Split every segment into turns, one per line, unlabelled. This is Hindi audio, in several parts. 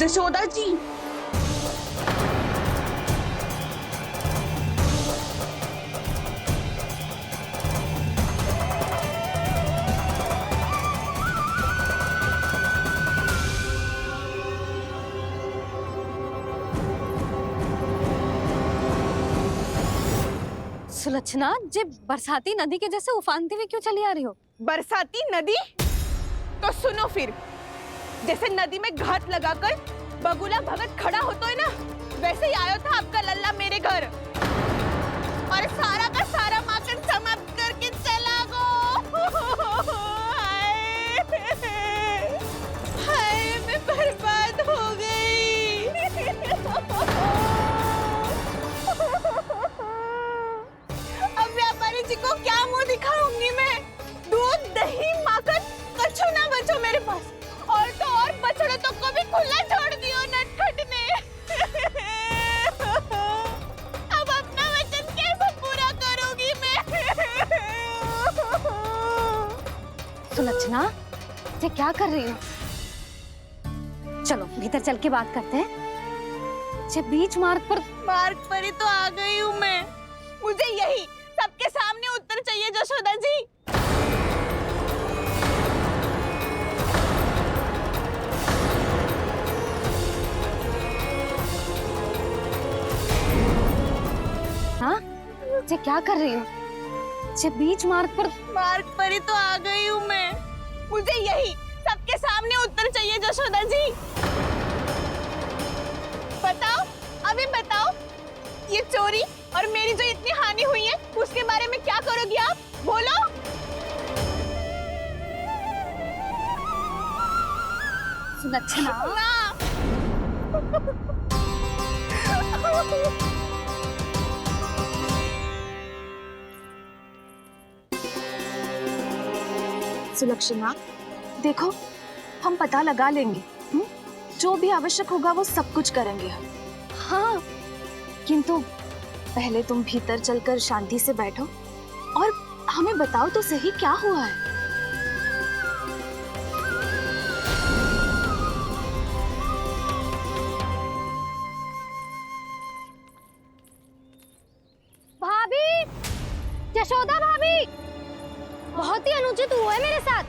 जशोदा जी,
सुलक्षणा, जे बरसाती नदी के जैसे उफानते हुए क्यों चली आ रही हो?
बरसाती नदी? तो सुनो फिर, जैसे नदी में घात लगाकर बगुला भगत खड़ा होता है ना, वैसे ही आया था आपका लल्ला मेरे घर और सारा का सारा माखन समाप्त करके चला गो। हाय, मैं बर्बाद हो गई। अब व्यापारी जी को क्या मुंह दिखाऊंगी मैं? दूध, दही, माखन कछु ना बचो मेरे पास, और तो और बछड़े तो को भी खुला छोड़ दियो नटखट ने। अब अपना वचन कैसे पूरा करूंगी मैं?
सुलक्षणा, ये क्या कर रही हो? चलो भीतर चल के बात करते हैं। ये बीच मार्ग
पर ही तो आ गई हूँ मैं। मुझे यही सबके सामने उत्तर चाहिए जशोदा जी।
हाँ, ये क्या कर रही हो? ये बीच मार्ग
पर ही तो आ गई हूँ मैं। मुझे यही सबके सामने उत्तर चाहिए जशोदा जी। बताओ, अभी बताओ, ये चोरी और मेरी जो इतनी हानि हुई है उसके बारे में क्या करोगी आप? बोलो।
सुलक्षणा,
सुलक्षणा, देखो, हम पता लगा लेंगे। जो भी आवश्यक होगा वो सब कुछ करेंगे हम।
हाँ,
किंतु पहले तुम भीतर चलकर शांति से बैठो और हमें बताओ तो सही क्या हुआ है।
भाभी, यशोदा भाभी, बहुत ही अनुचित हुआ है मेरे साथ।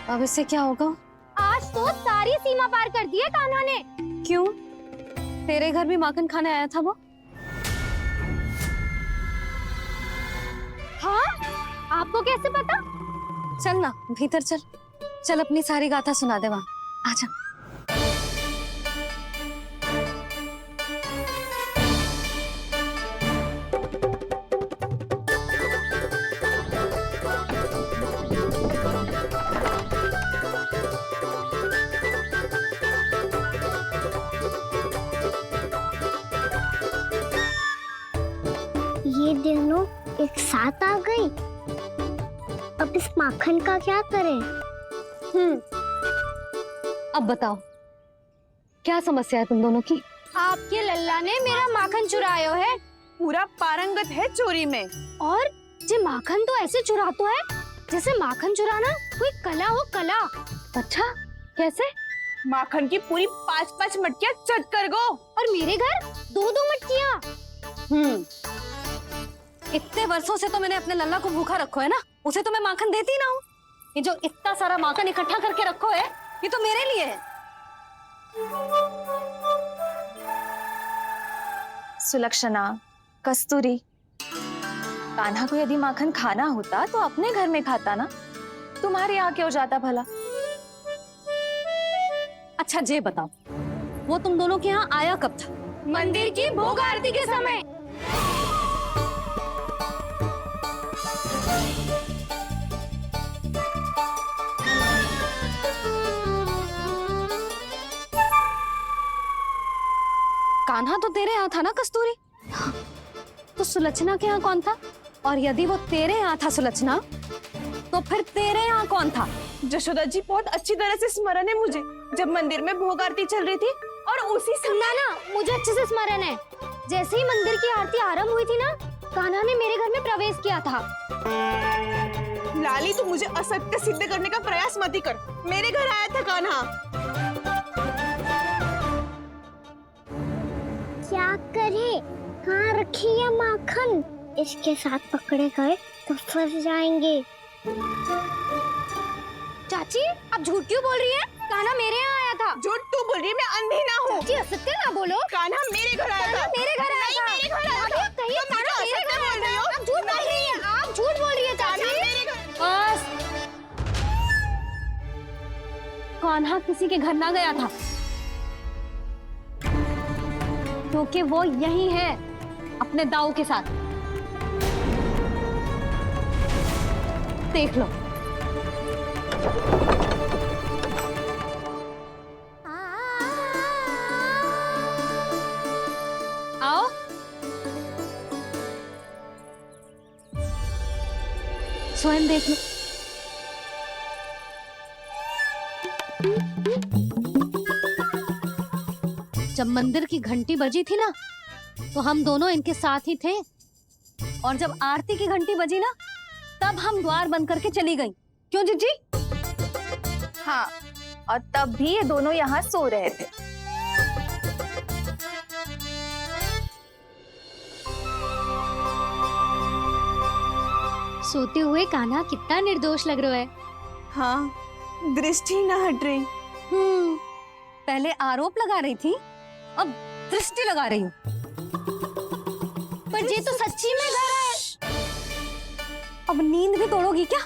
अब इससे क्या होगा? आज तो सारी सीमा पार कर दी है कान्हा ने। क्यों? तेरे घर भी माखन खाने आया था वो? हाँ? आपको कैसे पता? चल ना भीतर चल, चल अपनी सारी गाथा सुना दे वहाँ। आजा।
ये दोनों एक साथ आ गई। अब इस माखन का क्या करें?
अब बताओ, क्या समस्या है तुम दोनों की?
आपके लल्ला ने मेरा माखन चुरायो है।
पूरा पारंगत है चोरी में।
और जे माखन तो ऐसे चुरातो है जैसे माखन चुराना कोई कला हो, कला।
अच्छा, कैसे?
माखन की पूरी 5-5 मटकियां चट कर गो।
और मेरे घर 2-2 मटकियां।
इतने वर्षों से तो मैंने अपने लल्ला को भूखा रखो है ना, उसे तो मैं माखन देती ना हूँ। ये जो इतना सारा माखन इकट्ठा करके रखो है, ये तो मेरे लिए है।
सुलक्षणा, कस्तूरी, कान्हा को यदि माखन खाना होता तो अपने घर में खाता ना, तुम्हारे यहाँ क्यों जाता भला?
अच्छा ये बताओ, वो तुम दोनों के यहाँ आया कब था?
मंदिर की भोग आरती के समय।
कान्हा तो तेरे यहाँ था ना कस्तूरी? तो सुलक्षणा के यहाँ कौन था? और यदि वो तेरे यहाँ था सुलक्षणा, तो फिर तेरे यहाँ कौन था?
जशोदा जी, बहुत अच्छी तरह से स्मरण है मुझे, जब मंदिर में भोग आरती चल रही थी और उसी समय
ना, मुझे अच्छे से स्मरण है। जैसे ही मंदिर की आरती आरंभ हुई थी ना, कान्हा ने मेरे घर में प्रवेश किया था।
लाली, तू मुझे असत्य सिद्ध करने का प्रयास मत ही कर। मेरे घर आया था कान्हा।
कहाँ रखी है माखन? इसके साथ पकड़े गए तो फंस जाएंगे।
चाची आप झूठ क्यों बोल रही है? कान्हा मेरे यहाँ आया था।
झूठ तू बोल रही है, मैं अंधी ना हूँ।
चाची असत्य ना बोलो।
कान्हा मेरे घर आया था।
मेरे घर आया था।
मेरे घर आया था।
कहिए
तुम
कान्हा
मुझे
मेरे घर
असत्य
आया
बोल रही
था।
हो।
आप झूठ बोल रही है। आप झूठ बोल रही है चाची।
मेरे घर
बस, कान्हा किसी के घर ना गया था, क्योंकि वो यही है अपने दाऊ के साथ। देख लो। आओ। स्वयं देख लो। जब मंदिर की घंटी बजी थी ना, तो हम दोनों इनके साथ ही थे, और जब आरती की घंटी बजी ना, तब हम द्वार बंद करके चली गई। क्यों जीजी?
हाँ, और तब भी ये दोनों यहाँ सो रहे थे।
सोते हुए कान्हा कितना निर्दोष लग रहा है।
हाँ, दृष्टि ना हट रही।
पहले आरोप लगा रही थी, अब दृष्टि लगा रही हूँ।
पर ये तो सच्ची में घर है।
अब नींद भी तोड़ोगी क्या?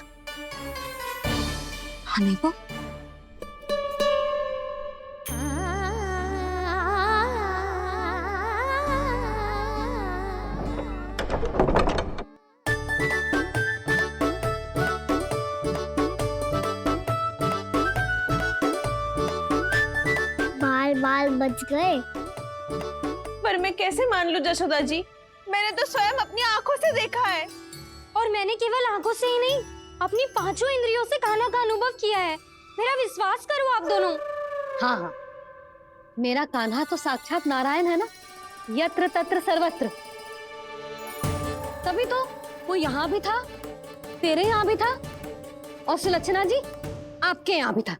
हनी को
बाल बाल बच गए।
पर मैं कैसे मान लूं जशोदा जी? मैंने तो स्वयं अपनी आंखों से देखा है।
और मैंने केवल आंखों से ही नहीं, अपनी पांचों इंद्रियों से कान्हा का अनुभव किया है। मेरा विश्वास करो आप दोनों।
हाँ हाँ, मेरा कान्हा तो साक्षात नारायण है ना, यत्र तत्र सर्वत्र। तभी तो वो यहाँ भी था, तेरे यहाँ भी था, और सुलक्षणा जी आपके यहाँ भी था।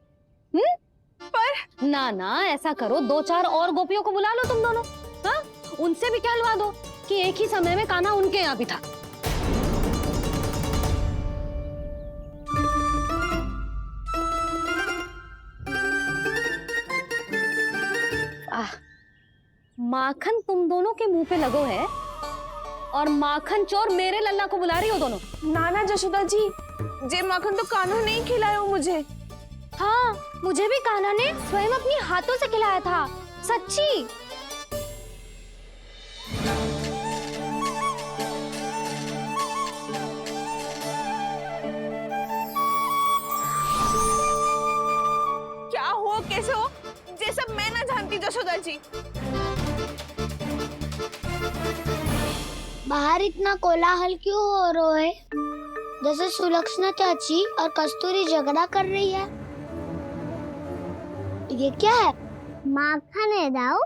पर ना ना, ऐसा करो, 2-4 और गोपियों को बुला लो तुम दोनों। हाँ, उनसे भी कहलवा दो कि एक ही समय में कान्हा उनके यहाँ भी था। माखन तुम दोनों के मुंह पे लगो है, और माखन चोर मेरे लल्ला को बुला रही हो दोनों।
नाना जशोदा जी, जे माखन तो कान्हा नहीं खिलाया हो मुझे।
हाँ, मुझे भी कान्हा ने स्वयं अपनी हाथों से खिलाया था, सच्ची।
क्या हो कैसे हो, ये सब मैं ना जानती जशोदा जी।
बाहर इतना कोलाहल क्यों हो रहा है? जैसे सुलक्षणा चाची और कस्तूरी झगड़ा कर रही है। ये क्या है? माखन है दाऊ।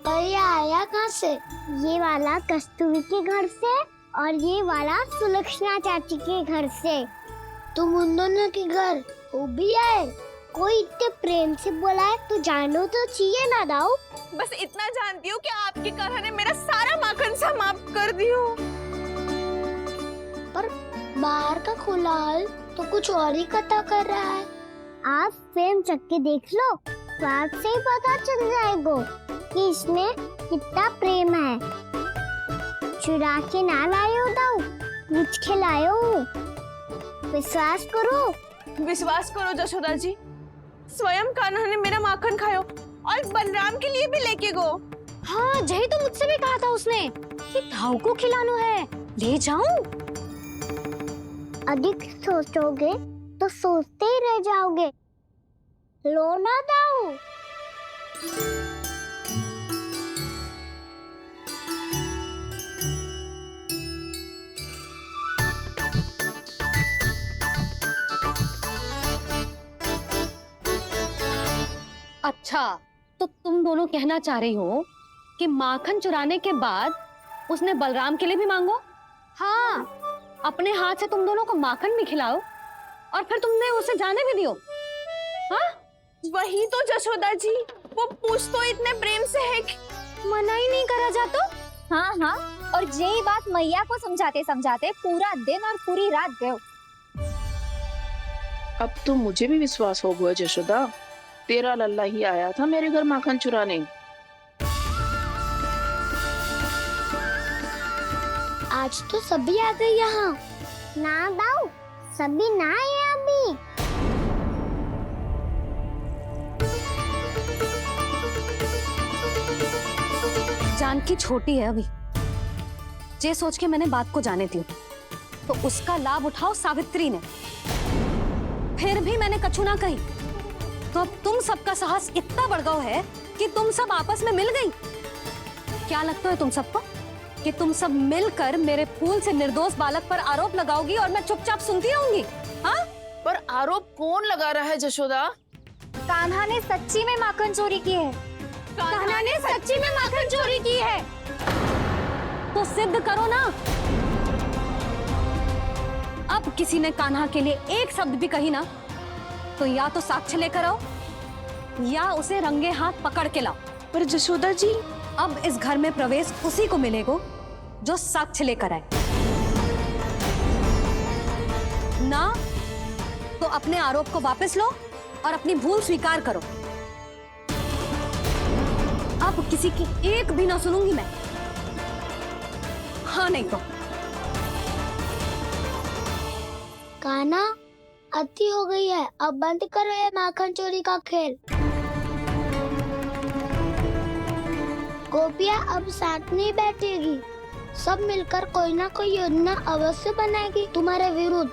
और ये आया कहाँ से? ये वाला कस्तूरी के घर से और ये वाला सुलक्षणा चाची के घर से। तुम उन दोनों के घर वो भी आए? कोई इतने प्रेम से बोला है तो जानो तो चाहिए ना दाऊ।
बस इतना जानती हूँ कि आपके कान्हा ने मेरा सारा माखन समाप्त कर दियो।
पर बाहर का कोलाहल तो कुछ और ही कथा कर रहा है। आप फिल्म चख के देख लो, तो आपसे ही पता चल जाएगा कि इसमें कितना प्रेम है। चुरा के ना लाए हो दाऊ, पूछ के लाए हो। विश्वास करो
जशोदा जी, स्वयं कान्हा ने मेरा माखन खायो और बलराम के लिए भी लेके गो।
हाँ, यही तो मुझसे भी कहा था उसने कि दाऊ को खिलाना है, ले जाऊं।
अधिक सोचोगे तो सोचते ही रह जाओगे। लो ना दाऊ।
अच्छा, तो तुम दोनों कहना चाह रही हो कि माखन चुराने के बाद उसने बलराम के लिए भी मांगो?
हाँ,
अपने हाथ से तुम दोनों को माखन भी खिलाओ, और फिर तुमने उसे जाने भी दियो। हाँ,
वही तो जशोदा जी, वो पूछ तो इतने प्रेम से है कि
मना ही नहीं करा जा तो
हाँ हाँ, और यही बात मैया को समझाते समझाते पूरा दिन और पूरी रात गए।
अब तो मुझे भी विश्वास हो गया जशोदा, तेरा लल्ला ही आया था मेरे घर माखन चुराने।
आज तो सभी आ गए यहाँ। ना दाऊ, सभी ना आए अभी।
जानकी छोटी है अभी, ये सोच के मैंने बात को जाने दी, तो उसका लाभ उठाओ सावित्री ने। फिर भी मैंने कछु ना कही, तो अब तुम सबका साहस इतना बढ़ गया है कि तुम सब आपस में मिल गई। क्या लगता है तुम सबको कि तुम सब मिलकर मेरे फूल से निर्दोष बालक पर आरोप लगाओगी और मैं चुपचाप सुनती रहूंगी? हाँ?
पर आरोप कौन लगा रहा है जशोदा?
कान्हा ने सच्ची में माखन चोरी की है।
कान्हा ने सच्ची में माखन चोरी की है, तो सिद्ध करो ना। अब किसी ने कान्हा के लिए एक शब्द भी कही ना, तो या तो साक्ष्य लेकर आओ या उसे रंगे हाथ पकड़ के लाओ।
पर जशोदा जी,
अब इस घर में प्रवेश उसी को मिलेगा जो साक्ष्य लेकर आए। ना तो अपने आरोप को वापस लो और अपनी भूल स्वीकार करो। अब किसी की एक भी ना सुनूंगी मैं। हाँ नहीं तो
कान्हा, अति हो गई है, अब बंद करो ये माखन चोरी का खेल। गोपिया अब साथ नहीं बैठेगी, सब मिलकर कोई ना कोई योजना अवश्य बनाएगी तुम्हारे विरुद्ध।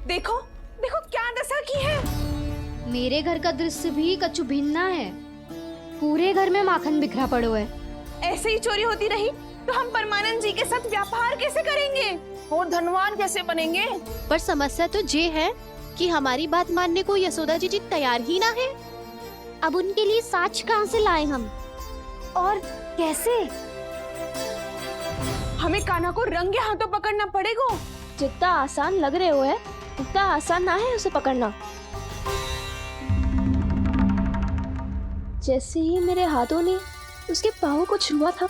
देखो देखो क्या दशा की है।
मेरे घर का दृश्य भी कछु भिन्न है। पूरे घर में माखन बिखरा पड़ो है।
ऐसे ही चोरी होती रही तो हम परमानंद जी के साथ व्यापार कैसे करेंगे
और धनवान कैसे बनेंगे?
पर समस्या तो ये है कि हमारी बात मानने को यशोदा जी तैयार ही ना है। अब उनके लिए साक्ष्य कहाँ से लाएं हम?
और कैसे?
हमें कान्हा को रंगे हाथों पकड़ना पड़ेगा।
जितना आसान लग रहे हो है, उतना आसान ना है उसे पकड़ना। जैसे ही मेरे हाथों ने उसके पाँव को छुआ था,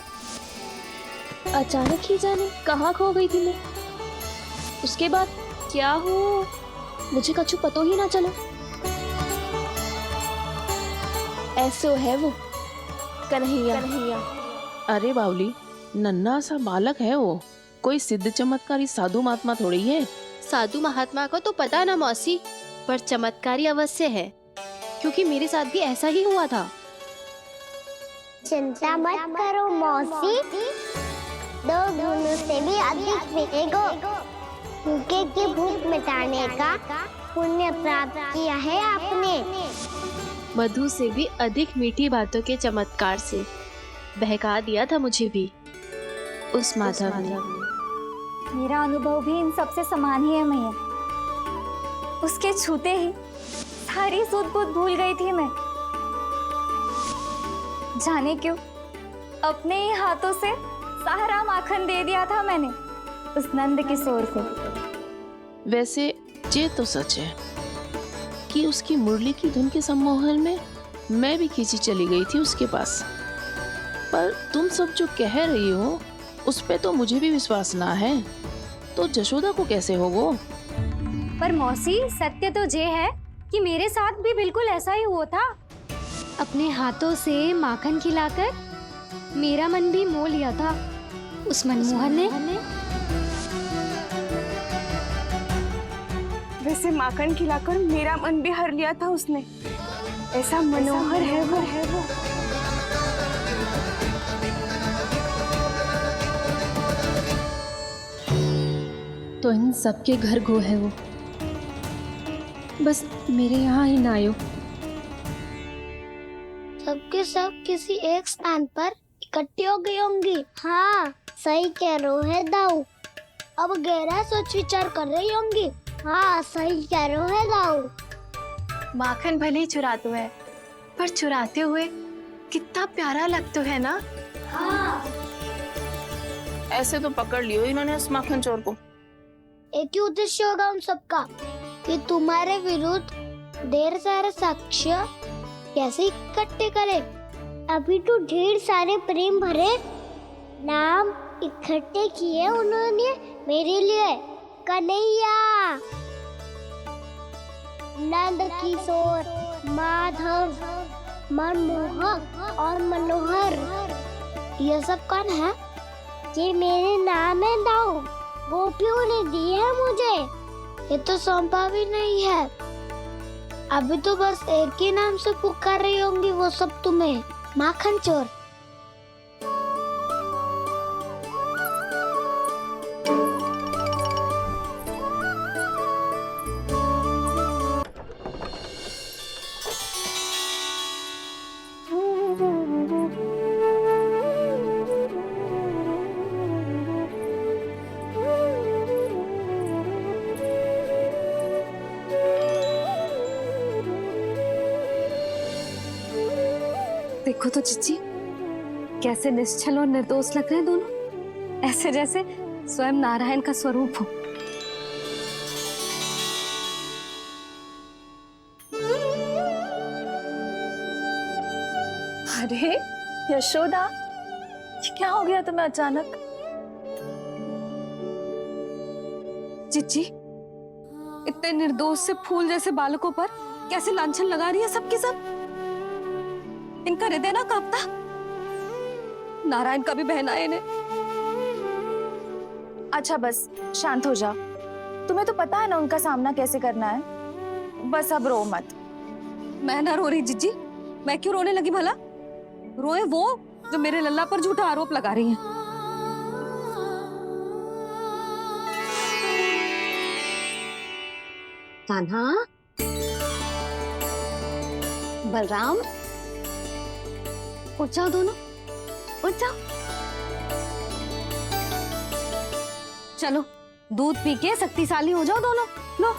अचानक ही जाने कहाँ खो गई थी मैं। उसके बाद क्या हो मुझे कछु पतो ही ना चला। ऐसो है वो कन्हैया।
अरे बावली, नन्हा सा बालक है वो, कोई सिद्ध चमत्कारी साधु महात्मा थोड़ी है।
साधु महात्मा को तो पता ना मौसी, पर चमत्कारी अवश्य है, क्योंकि मेरे साथ भी ऐसा ही हुआ था।
चिंता मत करो मौसी, 2 गुणों से भी अधिक मिलेगा। भूखे की भूख मिटाने का पुण्य प्राप्त किया है आपने।
मधु से भी अधिक मीठी बातों के चमत्कार से बहका दिया था मुझे भी उस माधव ने।
मेरा अनुभव भी इन सबसे समान ही है मैया। उसके छूते ही सारी सूध बूध भूल गई थी मैं। जाने क्यों अपने ही हाथों से सारा माखन दे दिया था मैंने उस नंद किशोर को।
वैसे ये तो सच है कि उसकी मुरली की धुन के सम्मोहन में मैं भी खींची चली गई थी उसके पास। पर तुम सब जो कह रही हो उस पे तो मुझे भी विश्वास ना है, तो जशोदा को कैसे होगा?
पर मौसी, सत्य तो ये है कि मेरे साथ भी बिल्कुल ऐसा ही हुआ था। अपने हाथों से माखन खिलाकर मेरा मन भी मोह लिया था उस मनमोहन ने।
वैसे माखन खिलाकर मेरा मन भी हर लिया था उसने। ऐसा मनोहर है वो।
तो इन सबके घर गो है वो, बस मेरे यहाँ ही ना आयो।
सबके सब किसी एक स्थान पर इकट्ठी हो गई होंगी। हाँ, सही कह रहे है दाऊ। अब गहरा सोच विचार कर रही होंगी। हाँ, सही कह रहे है दाऊ।
माखन भले ही चुराते है, पर चुराते हुए कितना प्यारा लगता है ना।
हाँ।
ऐसे तो पकड़ लियो इन्होंने उस माखन चोर को।
एक ही उद्देश्य होगा उन सबका कि तुम्हारे विरुद्ध ढेर सारे साक्ष्य कैसे इकट्ठे करे? अभी तो ढेर सारे प्रेम भरे नाम इकट्ठे किए उन्होंने मेरे लिए। कन्हैया, नंद किशोर, माधव, मनमोहक और मनोहर, ये सब कौन है? ये मेरे नाम है दाऊ, गोपियों ने दिए है मुझे। ये तो संभव भी नहीं है। अभी तो बस एक ही नाम से पुकार रही होंगी वो सब तुम्हें, माखन चोर।
देखो तो चिच्ची, कैसे निश्चल और निर्दोष लग रहे हैं दोनों, ऐसे जैसे स्वयं नारायण का स्वरूप हो।
अरे यशोदा, ये क्या हो गया तुम्हें अचानक?
चिच्ची, इतने निर्दोष से फूल जैसे बालकों पर कैसे लांछन लगा रही है सबके सब। इनका हृदय ना कांपता? नारायण का भी बहना है इन्हें।
अच्छा बस शांत हो जाओ, तुम्हें तो पता है ना उनका सामना कैसे करना है। बस अब रो मत।
मैं ना रो रही जिज्जी, मैं क्यों रोने लगी भला? रोए वो जो मेरे लल्ला पर झूठा आरोप लगा रही हैं। कान्हा, बलराम, उठ जाओ दोनों, उठ जाओ। चलो दूध पी के शक्तिशाली हो जाओ दोनों। लो।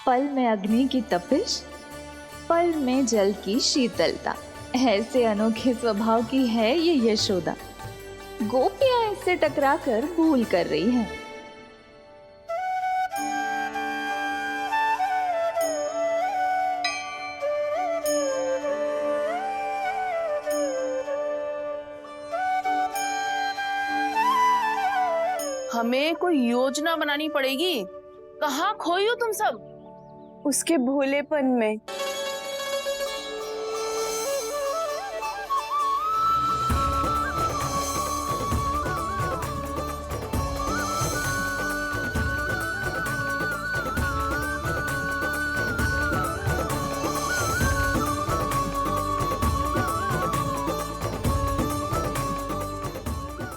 पल में अग्नि की तपिश, पल में जल की शीतलता, ऐसे अनोखे स्वभाव की है ये यशोदा। गोपियां इससे टकराकर भूल कर रही हैं।
हमें कोई योजना बनानी पड़ेगी। कहाँ खोई हो तुम सब?
उसके भोलेपन में।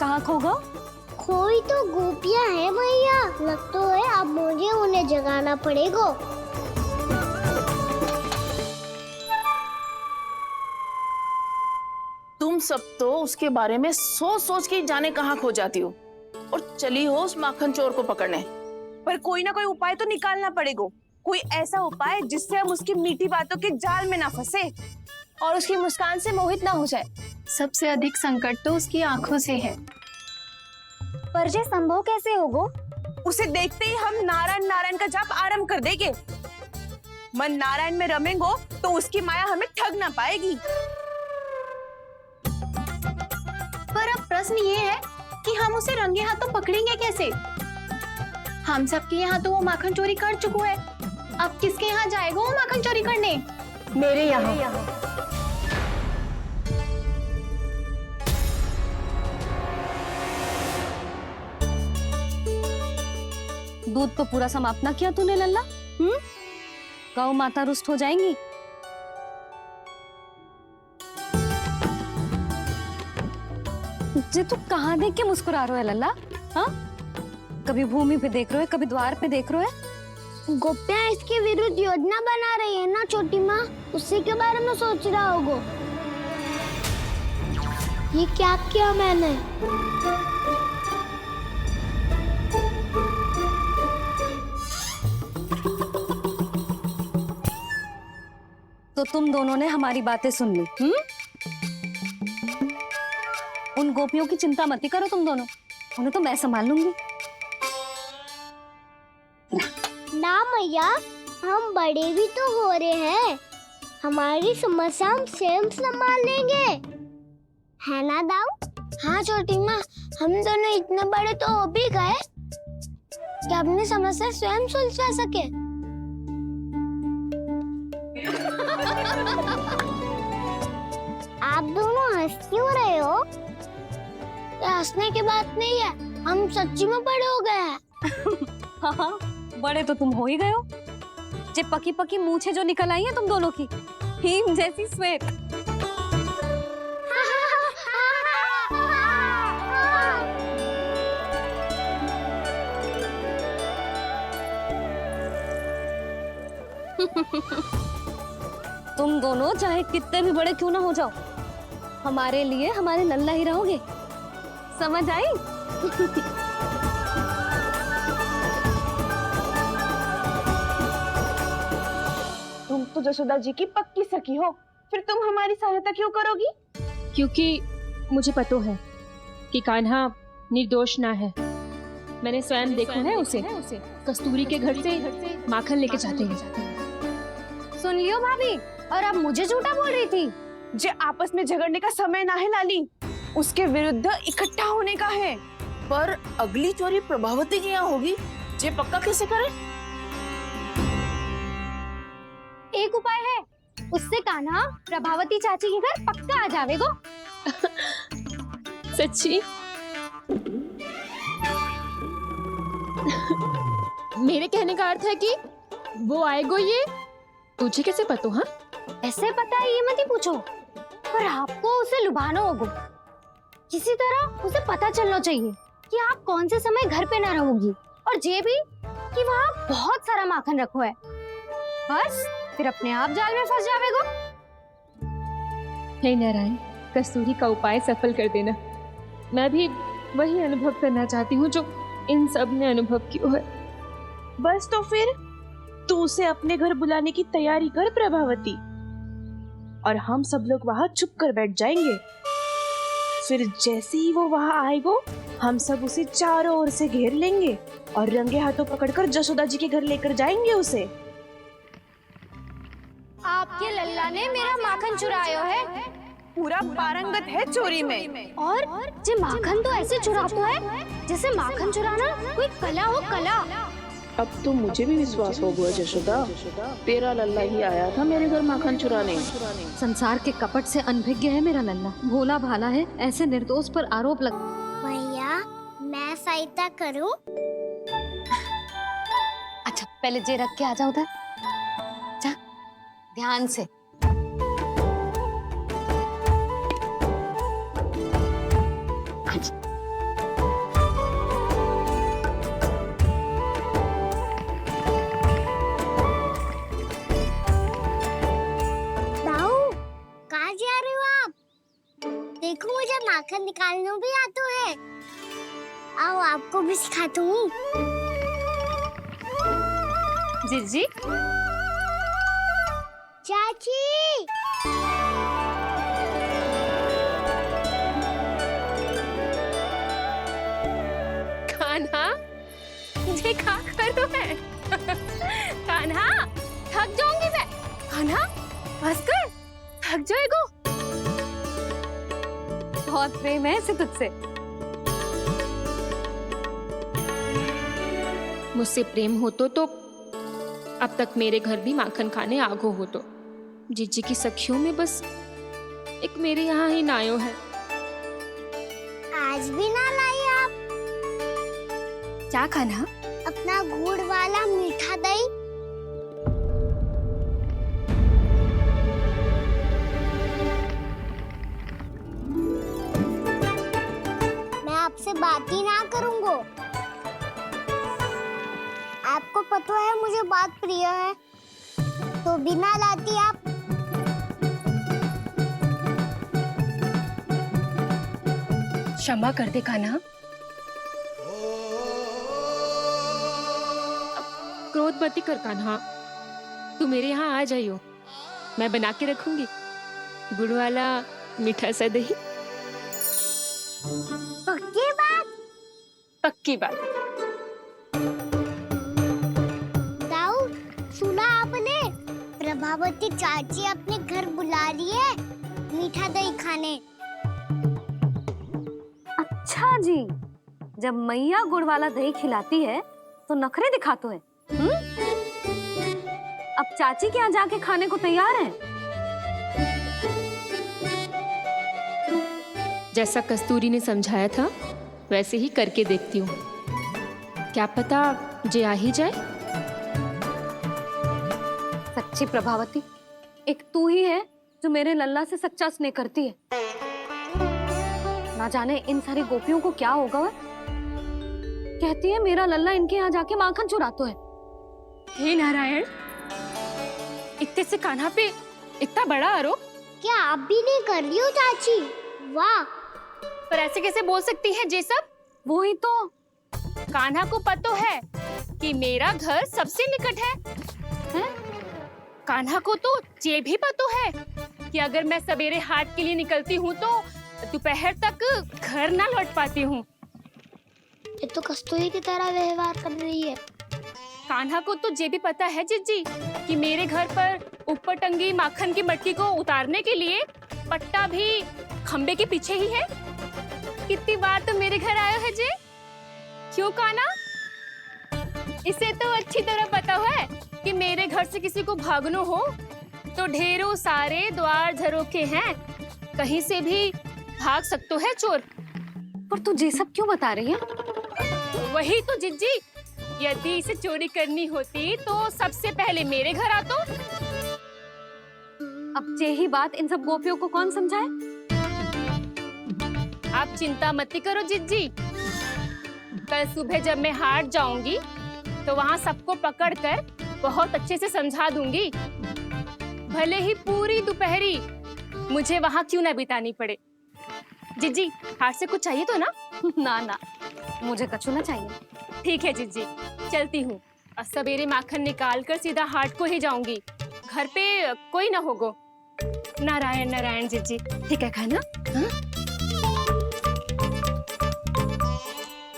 कहाँ खो गो?
कोई तो गोपियां है भैया, लगता है अब मुझे उन्हें जगाना पड़ेगा।
तुम सब तो उसके बारे में सोच सोच के जाने कहाँ खो जाती हो और चली हो उस माखन चोर को पकड़ने।
पर कोई ना कोई उपाय तो निकालना पड़ेगा। कोई ऐसा उपाय जिससे हम उसकी मीठी बातों के जाल में ना फंसे और उसकी मुस्कान से मोहित ना हो जाए।
सबसे अधिक संकट तो उसकी आंखों से है।
पर ये संभव कैसे होगा?
उसे देखते ही हम नारायण नारायण का जाप आरंभ कर देंगे। मन नारायण में रमेंगो तो उसकी माया हमें ठग ना पाएगी।
पर अब प्रश्न ये है कि हम उसे रंगे हाथों पकड़ेंगे कैसे? हम सबके यहाँ तो वो माखन चोरी कर चुका है। अब किसके यहाँ जाएगा वो माखन चोरी करने?
मेरे यहाँ।
दूध तो पूरा समाप्त ना किया तूने लल्ला। गौ माता रुष्ट हो जाएंगी। जे तू कहाँ देख के मुस्कुरा रहे हो लल्ला? हाँ, कभी भूमि पे देख रहे हो, कभी द्वार पे देख रहे हो।
गोपियां इसके विरुद्ध योजना बना रही है ना छोटी माँ, उसी के बारे में सोच रहा होगा। ये क्या किया मैंने?
तो तुम दोनों ने हमारी बातें सुन ली। उन गोपियों की चिंता मत ही करो तुम दोनों, उन्हें तो मैं संभाल लूंगी।
ना मैया, हम बड़े भी तो हो रहे हैं, हमारी समस्या हम स्वयं संभाल लेंगे, है ना दाऊ? हाँ छोटी माँ, हम दोनों इतने बड़े तो हो भी गए कि अपनी समस्या स्वयं सुलझा सके। आप दोनों हंस क्यों रहे हो? ये हंसने की बात नहीं है, हम सच्ची में बड़े हो गए हैं।
हाँ, बड़े तो तुम हो ही गए हो। जे पकी पकी मूछें जो निकल आई हैं तुम दोनों की, हीम जैसी श्वेत। तुम दोनों चाहे कितने भी बड़े क्यों ना हो जाओ, हमारे लिए हमारे लल्ला ही रहोगे, समझ आई?
तुम तो जसोदा जी की पक्की सखी हो, फिर तुम हमारी सहायता क्यों करोगी?
क्योंकि मुझे पता है कि कान्हा निर्दोष ना है। मैंने स्वयं देखा है उसे कस्तूरी के घर से माखन लेके जाते हैं।
सुन लियो भाभी, और अब मुझे झूठा बोल रही थी।
जे आपस में झगड़ने का समय ना है लाली, उसके विरुद्ध इकट्ठा होने का है।
पर अगली चोरी प्रभावती की यहाँ होगी, जे पक्का कैसे करे?
एक उपाय है, उससे कान्हा प्रभावती चाची के घर पक्का आ जावेगो।
सच्ची? मेरे कहने का अर्थ है कि वो आएगो, ये तुझे कैसे पता? हाँ,
ऐसे पता है ये मत ही पूछो, पर आपको उसे लुभाना होगा। किसी तरह उसे पता चलना चाहिए कि आप कौन से समय घर पे ना रहोगी, और ये भी कि वहाँ बहुत सारा माखन रखो है। बस फिर अपने आप जाल में फंस जावेगो।
हे नारायण, कस्तूरी का उपाय सफल कर देना। मैं भी वही अनुभव करना चाहती हूँ जो इन सब ने अनुभव किया है।
बस तो फिर तू उसे अपने घर बुलाने की तैयारी कर प्रभावती, और हम सब लोग वहाँ चुप कर बैठ जाएंगे। फिर जैसे ही वो वहाँ आएगो, हम सब उसे चारों ओर से घेर लेंगे और रंगे हाथों पकड़कर जसोदा जी के घर लेकर जाएंगे उसे।
आपके लल्ला ने मेरा माखन चुरायो है,
पूरा पारंगत है चोरी में।
और जे माखन तो ऐसे चुराता है जैसे माखन चुराना कोई कला हो, कला।
अब तो मुझे भी विश्वास हो गया जशोदा, तेरा लल्ला ही आया था मेरे घर माखन चुराने।
संसार के कपट से अनभिज्ञ है मेरा लल्ला, भोला भाला है, ऐसे निर्दोष पर आरोप लग।
भैया, मैं सहायता करूं?
अच्छा पहले जे रख के आ जाओ उधर, जा ध्यान से।
देखो मुझे माखन निकालना भी आता है, आओ आपको भी सिखाता हूँ।
जीजी,
चाची,
कान्हा, ये क्या करो है? कान्हा, थक जाऊंगी मैं। कान्हा, बस कर, थक जाएगो।
बहुत प्रेम है इसे तुझसे।
मुझसे प्रेम होतो तो अब तक मेरे घर भी माखन खाने आगो हो। तो जीजी की सखियों में बस एक मेरे यहाँ ही नायो है।
आज भी ना लाई आप?
क्या कान्हा?
अपना गुड़ वाला मीठा दही। मैं आपसे बात ही ना करूंगा। आपको पता है मुझे बात प्रिय है, तो बिना लाती आप।
क्षमा कर दे कान्हा।
क्रोध मत कर कान्हा, तू मेरे यहाँ आ जाइयो, मैं बना के रखूंगी गुड़ वाला मीठा सा दही।
पक्की बात?
पक्की बात।
दाऊ, सुना आपने? प्रभावती चाची अपने घर बुला रही है मीठा दही खाने।
अच्छा जी, जब मैया गुड़ वाला दही खिलाती है तो नखरे दिखाते हैं। अब चाची के यहाँ जाके खाने को तैयार हैं।
जैसा कस्तूरी ने समझाया था वैसे ही करके देखती हूँ। क्या पता जे आ ही जाए।
सच्ची प्रभावती, एक तू ही है जो मेरे लल्ला से सच्चा स्नेह करती है। ना जाने इन सारी गोपियों को क्या होगा। वह कहती है मेरा लल्ला इनके यहाँ जाके माखन चुराता है।
हे नारायण, इतने से कान्हा पे इतना बड़ा आरोप।
क्या आप भी नहीं कर रही हो चाची? वाह!
पर ऐसे कैसे बोल सकती है जे सब?
वो ही तो।
कान्हा को पता है कि मेरा घर सबसे निकट है? कान्हा को तो ये भी पता है कि अगर मैं सवेरे हाट के लिए निकलती हूँ तो दोपहर तक घर ना लौट पाती हूँ।
ये तो कस्तूरी की तरह व्यवहार कर रही है।
कान्हा को तो ये भी पता है जिज्जी कि मेरे घर पर ऊपर टंगी माखन की मटकी को उतारने के लिए पट्टा भी खंबे के पीछे ही है। कितनी बार तो मेरे घर आयो है जे। क्यों कान्हा? इसे तो अच्छी तरह पता है कि मेरे घर से किसी को भागनो हो तो ढेरों सारे द्वार झरोखे हैं, कहीं से भी भाग सकते है चोर।
पर तू ये सब क्यों बता रही है?
वही तो जिज्जी, यदि इसे चोरी करनी होती तो सबसे पहले मेरे घर आतो।
अब यही बात इन सब गोपियों को कौन समझाए?
आप चिंता मत करो जिज्जी, कल सुबह जब मैं हाट जाऊंगी तो वहाँ सबको पकड़कर बहुत अच्छे से समझा दूंगी। भले ही पूरी दोपहरी मुझे वहाँ क्यों ना बितानी पड़े। जिज्जी, हाट से कुछ चाहिए तो ना?
ना ना, मुझे कछु ना चाहिए।
ठीक है जिज्जी, चलती हूँ। और सवेरे माखन निकाल कर सीधा हाट को ही जाऊंगी। घर पे कोई ना होगो। नारायण नारायण जिज्जी, ठीक है खाना?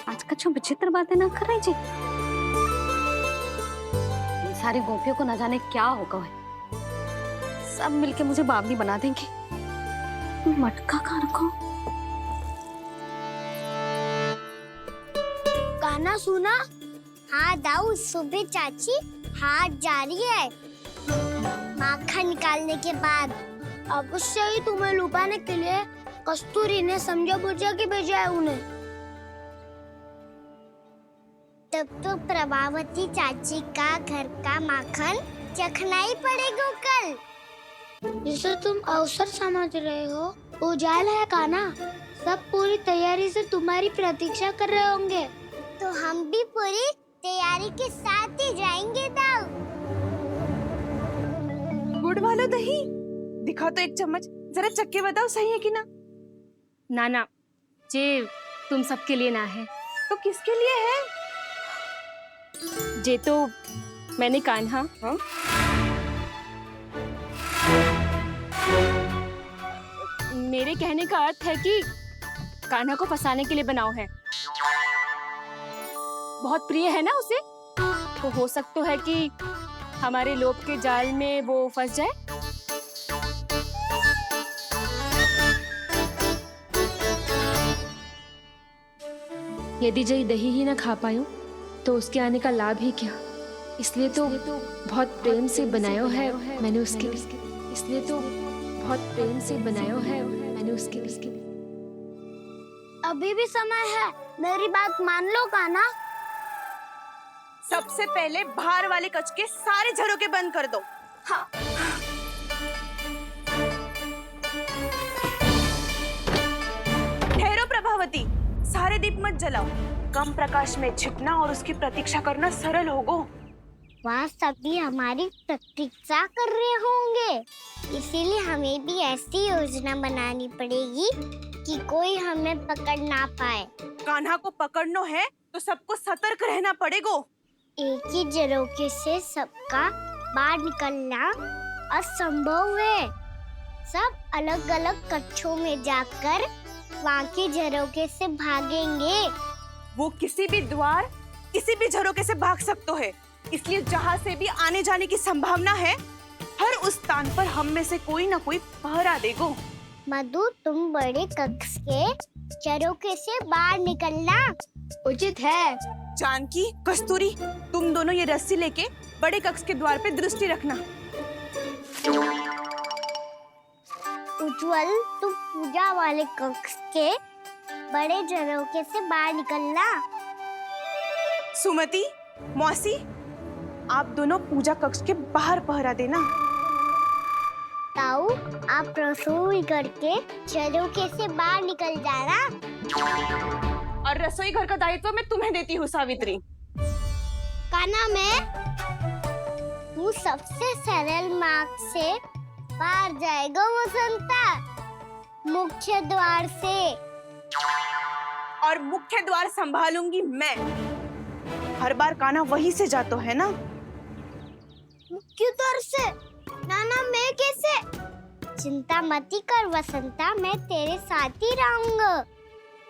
आज कछु विचित्र बातें ना कर रही जी। इन सारी गोपियों को न जाने क्या होगा है। सब मिलके मुझे बावली बना देंगे। मटका कहाँ रखो?
गाना सुना? हाँ दाऊ, सुबह चाची हाट जा रही है माखन निकालने के बाद। अवश्य ही तुम्हें लुभाने के लिए कस्तूरी ने समझा बुझा के भेजा है उन्हें। तब तो प्रभावती चाची का घर का माखन चखना ही पड़ेगा कल। जिसे तुम अवसर समझ रहे हो वो जाल है कान्हा। सब पूरी तैयारी से तुम्हारी प्रतीक्षा कर रहे होंगे। तो हम भी पूरी तैयारी के साथ ही जाएंगे दाऊ।
गुड़ वाला दही दिखाओ तो एक चम्मच, जरा चक्के बताओ सही है कि ना?
ना, जे तुम सबके लिए ना है।
तो किसके लिए है?
जे तो मैंने कान्हा मेरे कहने का अर्थ है कि कान्हा को फंसाने के लिए बनाओ है। बहुत प्रिय है ना उसे, तो हो सकता है कि हमारे लोभ के जाल में वो फंस जाए।
यदि जय दही ही ना खा पायो तो उसके आने का लाभ ही क्या। इसलिए तो बहुत प्रेम से बनायो है मैंने उसके लिए। इसलिए तो बहुत प्रेम से बनायो है मैंने उसके लिए।
अभी भी समय है, मेरी बात मान लो कान्हा।
सबसे पहले बाहर वाले कच के सारे झरोके बंद कर दो। हाँ। ठहरो प्रभावती, सारे दीप मत जलाओ। कम प्रकाश में छिपना और उसकी प्रतीक्षा करना सरल होगो।
वहाँ सभी हमारी प्रतीक्षा कर रहे होंगे, इसीलिए हमें भी ऐसी योजना बनानी पड़ेगी कि कोई हमें पकड़ ना पाए।
कान्हा को पकड़ना है तो सबको सतर्क रहना पड़ेगा।
एक ही झरोखे से सबका बाहर निकलना असंभव है। सब अलग अलग कक्षों में जाकर वहाँ के झरोके से भागेंगे।
वो किसी भी द्वार, किसी भी झरोके से भाग सकते है, इसलिए जहाँ से भी आने जाने की संभावना है, हर उस स्थान पर हम में से कोई ना कोई पहरा देगो।
मधु, तुम बड़े कक्ष के झरोके से बाहर निकलना उचित है।
जानकी, कस्तूरी, तुम दोनों ये रस्सी लेके बड़े कक्ष के द्वार पे दृष्टि रखना।
उज्जवल, तुम पूजा वाले कक्ष के बड़े झरोके से बाहर निकलना।
सुमति, मौसी, आप दोनों पूजा कक्ष के बाहर पहरा देना।
ताऊ, आप रसोई करके झरोके से बाहर निकल जाना।
और रसोई घर का दायित्व मैं तुम्हें देती हूँ सावित्री।
कान्हा, तू सबसे सरल मार्ग से बाहर जाएगा वसंता, मुख्य द्वार से।
और मुख्य द्वार संभालूंगी मैं। हर बार कान्हा वहीं से जाता है ना।
मुख्य द्वार से? नाना, मैं कैसे? चिंता मत कर वसंता, मैं तेरे साथ ही रहूंगा।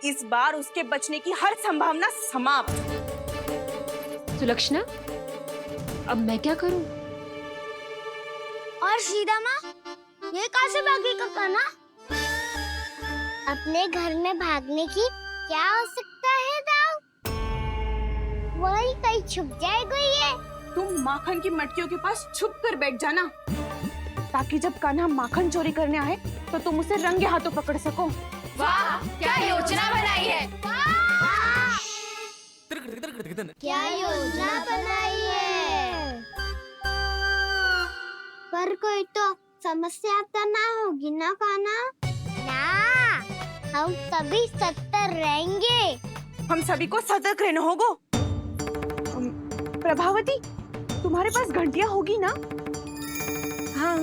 इस बार उसके बचने की हर संभावना समाप्त।
सुलक्षणा, अब मैं क्या करूं?
और सीधा माँ, ये कहाँ से भागेगा कान्हा? अपने घर में भागने की क्या हो सकता है दाऊ? वही कहीं छुप जाएगा ये।
तुम माखन की मटकियों के पास छुप कर बैठ जाना, ताकि जब कान्हा माखन चोरी करने आए तो तुम उसे रंगे हाथों पकड़ सको।
वाह, क्या योजना बनाई है।
क्या योजना बनाई है? पर कोई तो समस्या तो ना होगी ना कान्हा? ना, हम सभी सतर्क रहेंगे।
हम सभी को सतर्क रहना होगा। प्रभावती, तुम्हारे पास घंटियां होगी ना? हाँ,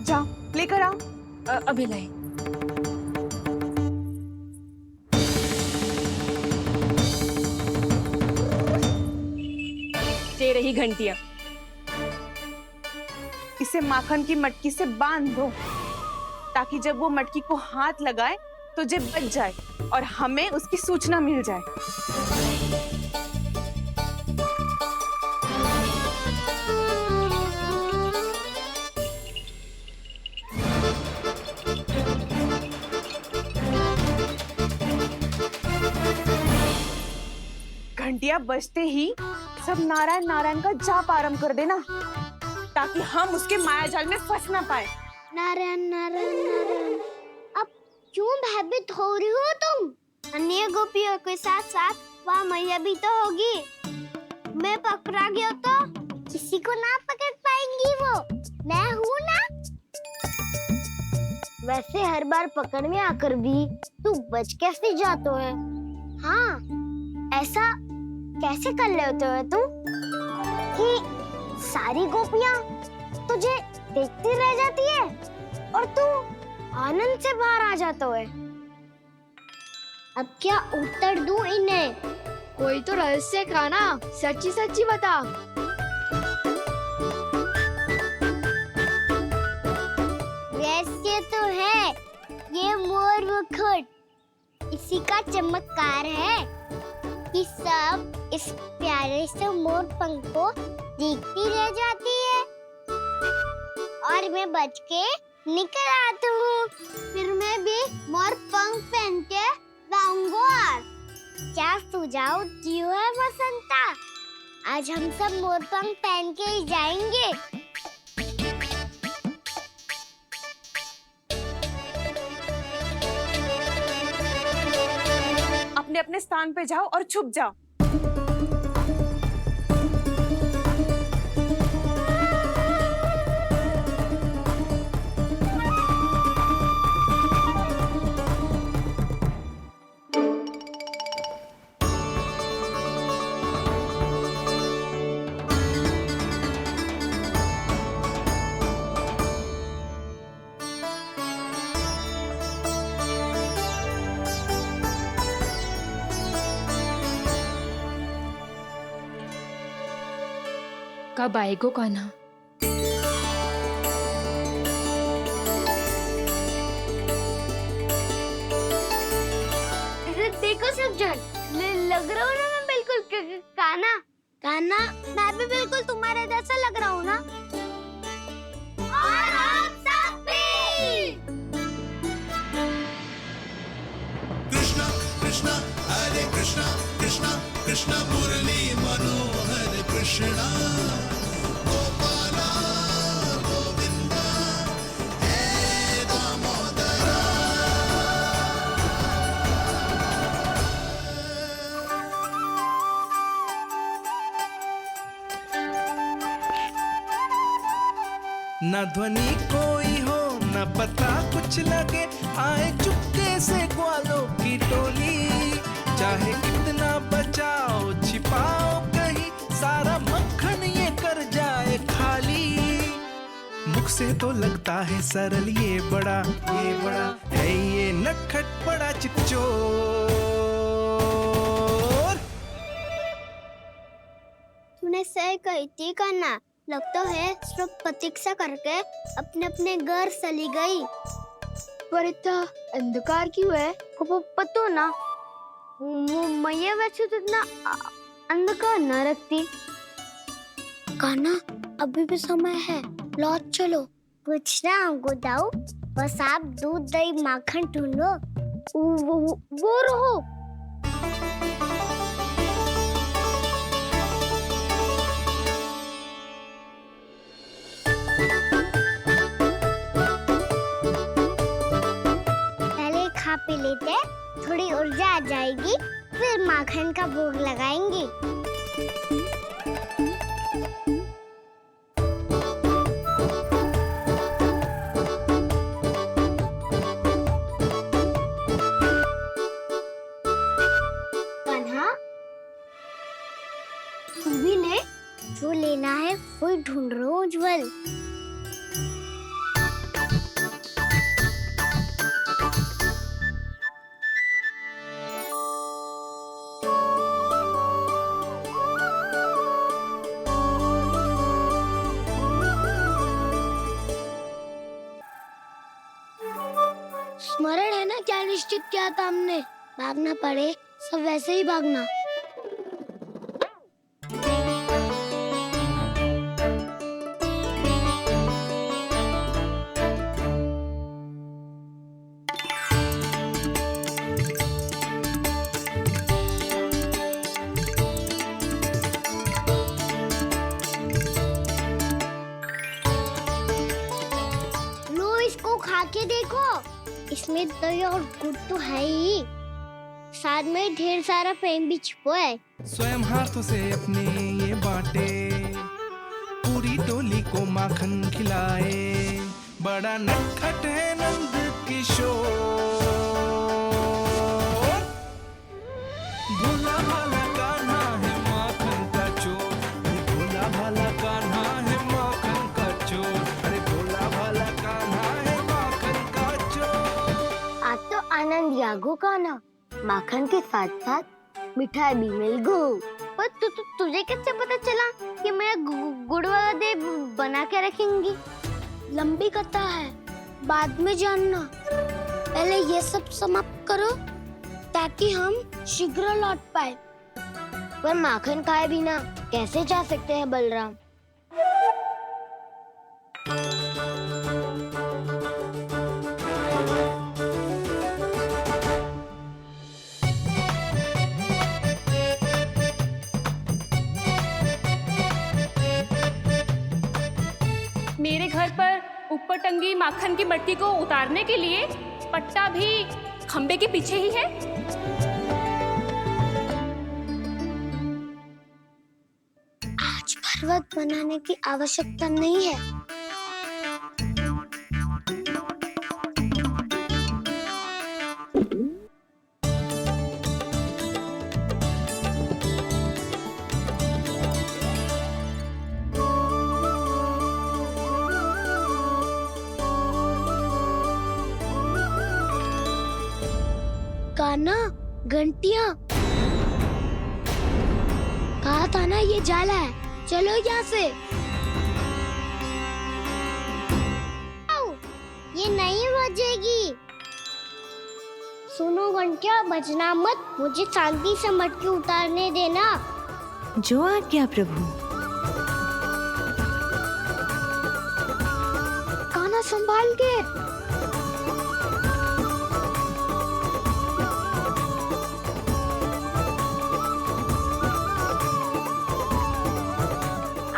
जाओ लेकर आओ।
अभी लाई। ये रही घंटियां।
इसे माखन की मटकी से बांध दो, ताकि जब वो मटकी को हाथ लगाए तो जे बच जाए और हमें उसकी सूचना मिल जाए। घंटियां बजते ही सब नारायण नारायण का जाप आरंभ कर देना, ताकि हम उसके मायाजाल में फंस ना पाए।
नारायण नारायण नारायण। अब क्यों भयभीत हो रही हो तुम? अन्य गोपियों के साथ साथ वहाँ मैया भी तो होगी। मैं पकड़ा गया तो किसी को ना पकड़ पाएंगी वो। मैं हूँ ना। वैसे हर बार पकड़ में आकर भी तू बच कैसे जाता है? हाँ, ऐसा कैसे कर लेते हो तुम कि सारी गोपियाँ तुझे देखती रह जाती है और तू आनंद से बाहर आ जाता है? अब क्या उत्तर दूं इन्हें?
कोई तो रहस्य कान्हा, सच्ची सच्ची बता।
रहस्य तो है, ये मोर मुकुट इसी का चमत्कार है कि सब इस प्यारे से मोर पंख को देखती रह जाती है और मैं बच के निकल आती हूँ। फिर मैं भी मोर पंख पहन के गाऊंगा। क्या सुझाव दियो है वसंता? आज हम सब मोर पंख पहन के ही जाएंगे।
अपने अपने स्थान पे जाओ और छुप जाओ।
कब आएगो कान्हा?
सब जन लग रहा हूँ ना मैं बिल्कुल काना। काना, मैं भी बिल्कुल तुम्हारे जैसा लग रहा हूँ ना। और हम सब भी।
कृष्णा कृष्णा हरे कृष्णा कृष्णा कृष्णा मुरली मनोहर कृष्णा गोपाला गोविंदा हे दामोदरा।
न ध्वनि कोई हो न पता कुछ लगे, आए चुपके से ग्वालों की टोली। चाहे कितना बचाओ छिपाओ कहीं, सारा मक्खन ये कर जाए खाली। मुख से तो लगता है सरल ये बड़ा है ये नटखट बड़ा चिकचोर।
तूने सही कही थी काना, लगता है सिर्फ प्रतीक्षा करके अपने अपने घर चली गई। पर इतना अंधकार क्यों है? पतो ना, मैं वैसे तो इतना अंधकार न रखती। काना, अभी भी समय है, लौट चलो। कुछ ना हमको दाऊ, बस आप दूध दही माखन ढूंढो। वो रहो। खा पी लेते, थोड़ी ऊर्जा आ जाएगी, फिर माखन का भोग लगाएंगे। कान्हा, तू भी ले, जो लेना है वो ढूंढ रहा हूँ उज्जवल। स्मरण है ना क्या निश्चित किया था हमने? भागना पड़े सब वैसे ही भागना। लो इसको खा के देखो, इसमें दही और गुड़ तो है ही, साथ में ढेर सारा प्रेम भी छुपा है।
स्वयं हाथों से अपने ये बांटे, पूरी टोली को माखन खिलाए। बड़ा नटखट है नंद किशोर, भोला भाला कान्हा है माखन का चोर। भोला भाला कान्हा है माखन का चोर। अरे भोला भाला कान्हा है माखन का चोर।
आज तो आनंद यागो कान्हा, माखन के साथ साथ मिठाई भी मिल गई। पर तुझे कैसे पता चला कि मैं गुड़ वाला देव बना के रखेंगी? लंबी कथा है, बाद में जानना। पहले ये सब समाप्त करो ताकि हम शीघ्र लौट पाए। पर माखन खाए बिना कैसे जा सकते हैं बलराम?
मेरे घर पर ऊपर टंगी माखन की मटकी को उतारने के लिए पट्टा भी खंबे के पीछे ही है।
आज पर्वत बनाने की आवश्यकता नहीं है। कान्हा, घंटियां, कहा था ना ये जाला है, चलो यहाँ से। ये नहीं बजेगी। सुनो घंटिया, बजना मत, मुझे शांति से मटकी उतारने देना।
जो आज्ञा प्रभु।
कान्हा संभाल के।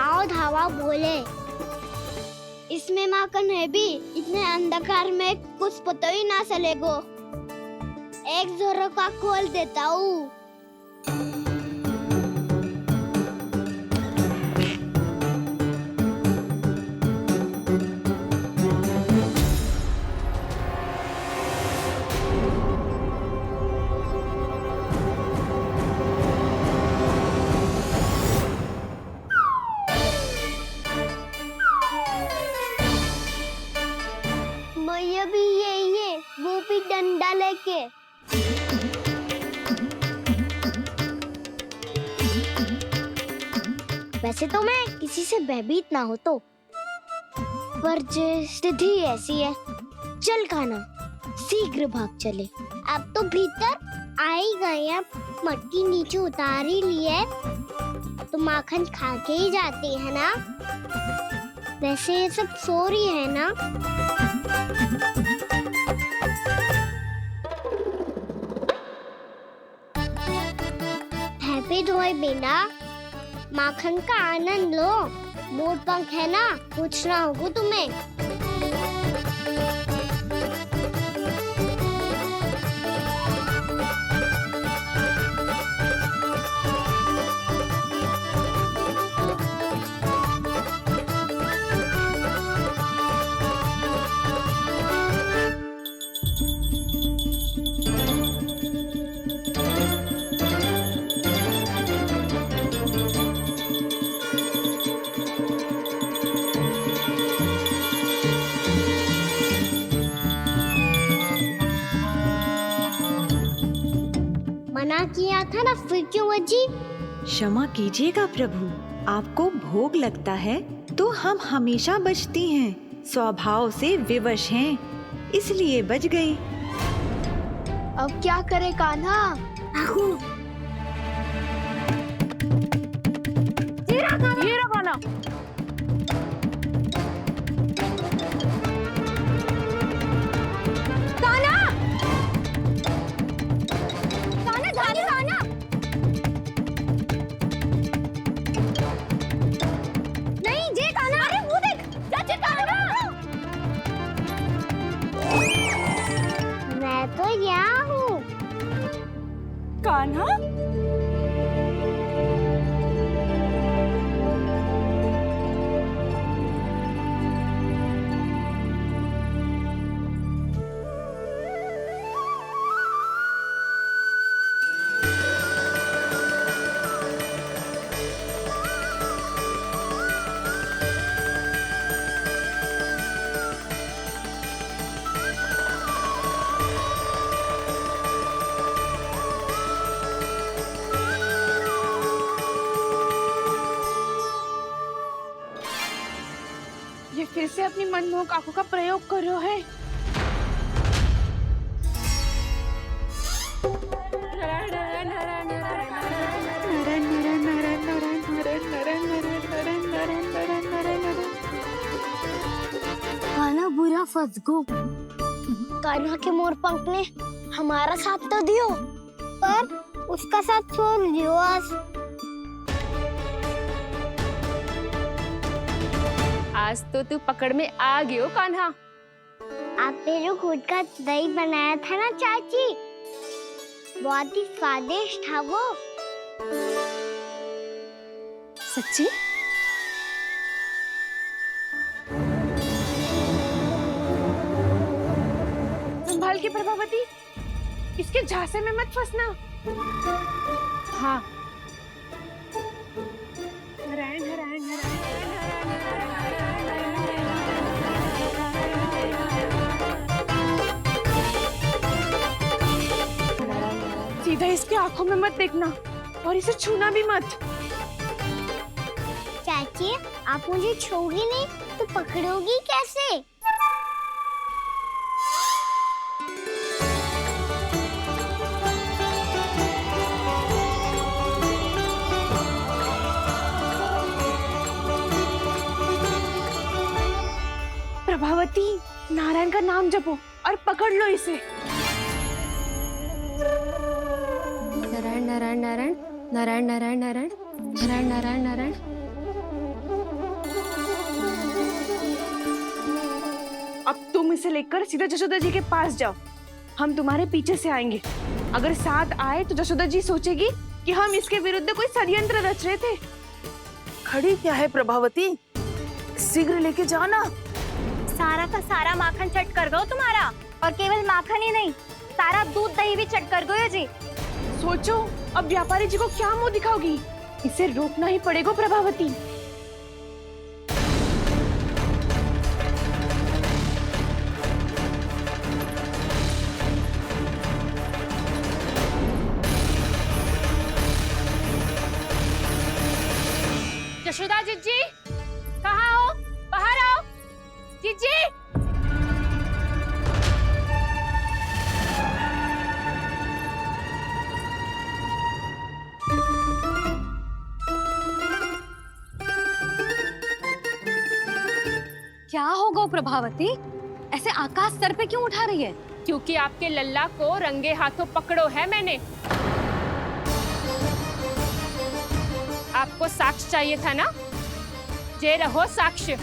आओ धावा बोले, इसमें माखन है भी, इतने अंधकार में कुछ पता ही ना चलेगो। एक जोरों का खोल देता हूँ। मैया भी यही है, वो भी डंडा लेके। वैसे तो मैं किसी से भयभीत ना हो तो, पर स्थिति ऐसी है। चल कान्हा, शीघ्र भाग चले। अब तो भीतर आ ही गए हैं, मटकी नीचे उतार ही लिए, तो माखन खा के ही जाते हैं ना। वैसे ये सब सो रही है ना। हैप्पी धोए बिना माखन का आनंद लो। मोर पंख है ना, पूछना होगा तुम्हें। मना किया था ना, फिर क्यों अजी?
क्षमा कीजिएगा प्रभु, आपको भोग लगता है तो हम हमेशा बचती हैं, स्वभाव से विवश हैं, इसलिए बच गई।
अब क्या करे कान्हा?
ये रखो ना।
मैं तो यहाँ हूँ।
कान्हा, ये फिर से अपनी मनमोहक आंखों का प्रयोग कर रहे है।
कान्हा बुरा फंस गो। कान्हा के मोर पंख ने हमारा साथ तो दियो, पर उसका साथ छोड़ दियो
आज तो तू पकड़ में आ गई हो कान्हा।
आपने जो खुद का दही बनाया था ना चाची, बहुत ही स्वादिष्ट था वो।
सच्ची?
संभाल के प्रभावती, इसके झांसे में मत फंसना। हाँ। सीधा इसके आंखों में मत देखना और इसे छूना भी मत।
चाची, आप मुझे छोड़ोगी नहीं तो पकड़ोगी कैसे?
का नाम जपो और पकड़ लो इसे।
नारायण नारायण नारायण नारायण नारायण नारायण नारायण नारायण नारायण।
अब तुम इसे लेकर सीधा जशोदा जी के पास जाओ, हम तुम्हारे पीछे से आएंगे। अगर साथ आए तो जशोदा जी सोचेगी कि हम इसके विरुद्ध कोई षड्यंत्र रच रहे थे।
खड़ी क्या है प्रभावती, शीघ्र लेके जाओ ना।
सारा का सारा माखन चट कर गयो तुम्हारा, और केवल माखन ही नहीं, सारा दूध दही भी चट कर गयो जी।
सोचो अब व्यापारी जी को क्या मुंह दिखाओगी, इसे रोकना ही पड़ेगा प्रभावती।
यशोदा जीजी, कहाँ हो? बाहर आओ जीजी।
क्या होगा प्रभावती, ऐसे आकाश सर पे क्यों उठा रही है?
क्योंकि आपके लल्ला को रंगे हाथों पकड़ो है मैंने। आपको साक्ष्य चाहिए था ना, जे रहो साक्ष्य।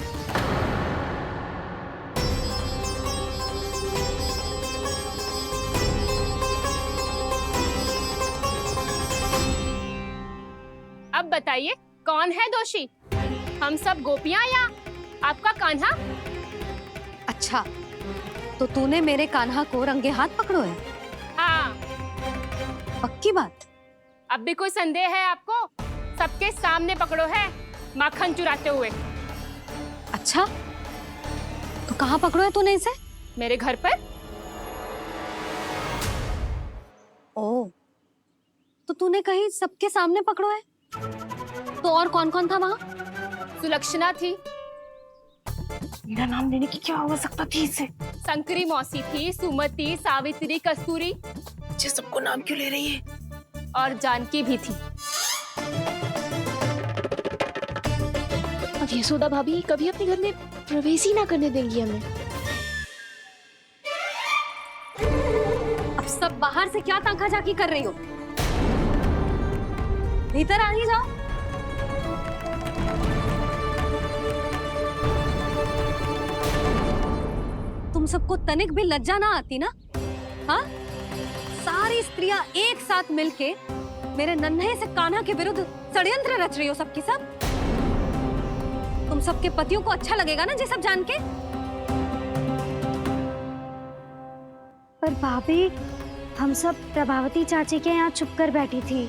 अब बताइए कौन है दोषी, हम सब गोपियां या आपका कान्हा?
अच्छा, तो तूने मेरे कान्हा को रंगे हाथ पकड़ो है?
हाँ।
पक्की बात?
अब भी कोई संदेह है आपको? सबके सामने पकड़ो है, माखन चुराते हुए।
अच्छा, तो कहाँ पकड़ो है तूने इसे?
मेरे घर पर।
ओ, तो तूने कहीं सबके सामने पकड़ो है? तो और कौन कौन था वहाँ?
सुलक्षणा थी।
मेरा नाम लेने की क्या आवश्यकता थी इसे?
संकरी मौसी थी, सुमति, सावित्री, कस्तूरी।
ये सबको नाम क्यों ले रही है?
और जानकी भी थी।
अब यशोदा भाभी कभी अपने घर में प्रवेश ही ना करने देंगी हमें।
अब सब बाहर से क्या ताका झाकी कर रही हो? भीतर आ ही जाओ। तुम सबको तनिक भी लज्जा ना आती ना? हाँ? सारी स्त्रियां एक साथ मिलके मेरे नन्हे से कान्हा के विरुद्ध षड्यंत्र रच रही हो सबकी सब। तुम सबके पतियों को अच्छा लगेगा ना ये सब जान के?
पर भाभी, हम सब प्रभावती चाची के यहाँ छुप कर बैठी थी।